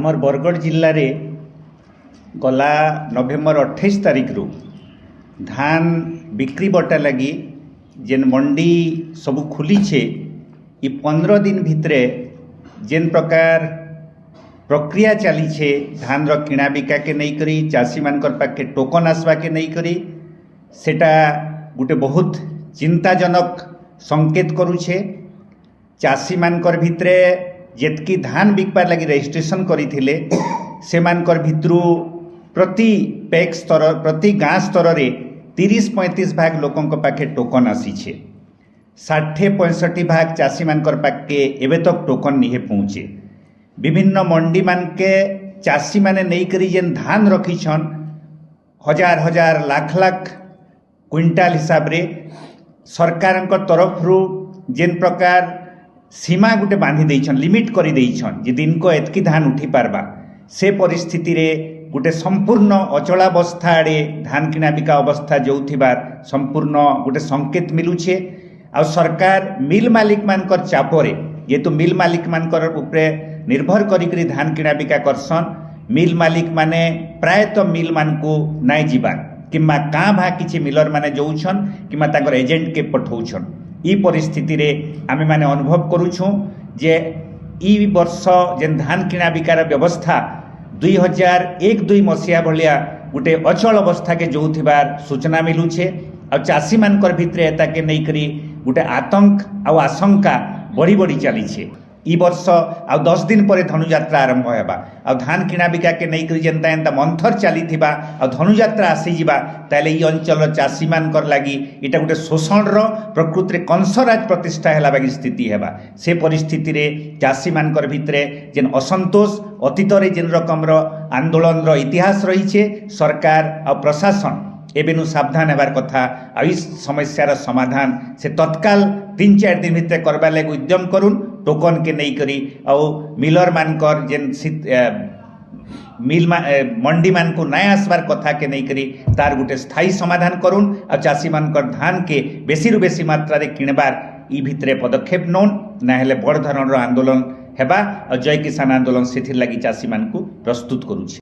आमर बरगढ़ जिले में गला नवेम्बर 28 तारीख रु धान बिक्री बटा लगी जेन मंडी सब खुली छे इ 15 दिन भितरे जेन प्रकार प्रक्रिया चली छे धान रो किणा बिका के नहीं करी चाषी मानकर पाखे टोकन आसवा के नहीं करी सेटा गोटे बहुत चिंताजनक संकेत करुछे। चाषी मानकर भितरे जेतकी धान बिकबार लगी रजिस्ट्रेशन करथिले सेमानकर भितरु प्रति पैक स्तर प्रति गाँ स्तर रे 30-35 भाग लोकंक पाखे टोकन आसीछे। 60-65 भाग चाषी मानकर पाखे एबे तक टोकन नहीं पहुँचे। विभिन्न मंडी मानके चाषी माने नहीं करी जेन धान रखीछन हजार हजार लाख लाख क्विंटाल हिसाब रे सरकार तरफ रु जेन प्रकार सीमा गुटे बांधी देइछन लिमिट करी देइछन जे दिन को एतकी धान उठी पारबा से परिस्थिति रे गुटे संपूर्ण अचलावस्था आड़े धान किना बिका अवस्था जोथिबार संपूर्ण गुटे संकेत मिलुछे। आ सरकार मिल मालिक मानकर चापरे ये तो मिल मालिक मानकर उपरे निर्भर करी धान किना बिका करसन। मिल मालिक माने प्रायतः मिल मान को नाई जीवार किंबा काँ भा किछि मिलर माने जोउछन किंबा ताकर एजेंट के पठौछन। ई परिस्थिति रे आमे माने अनुभव करूछु जे ई वर्ष जेन धान किना बिकार व्यवस्था 2001-2 मसीहा भलिया गोटे अचल अवस्था के जोथिबार सूचना मिलुछे। आ चाषी मानकर भितरे एता के नहीं करी गोटे आतंक आ आशंका बढ़ी बढ़ी चली छे। ई वर्ष आ 10 दिन पर धनुयात्रा आरंभ हेबा आ धान किना बिका के नहीं करी जेनता एंता मंथर चली थिबा आ धनुयात्रा आसी जिबा ताले ई अंचल चाषी मानकर लागी इटा गोटे शोषण रो प्रकृति रे कंसराज प्रतिष्ठा हेला बागी स्थिति हेबा। से परिस्थिति रे चाषी मानकर भितरे जेन असंतोष अतीत रे जेन रकम रो आंदोलन रो इतिहास रही छे सरकार आ प्रशासन एबेनु सावधान हेबार कथा। आ इस समस्यार समाधान से तत्काल 3-4 दिन भितर करबा लागि उद्यम करुन। टोकन के नहीं करी और मिलर मानकर जेन मिल मंडी मान को नया आसबार कथा के नहीं करी तार गोटे स्थायी समाधान करुन। और चाषी मानकर धान के बेसी रु बेसी मात्रा रे किणबार ई भितरे पदक्षेप नौन ना हेले बड़ धरणर आंदोलन हेबा और जय किसान आंदोलन सेथिर लागि चाषी मान को प्रस्तुत करूछि।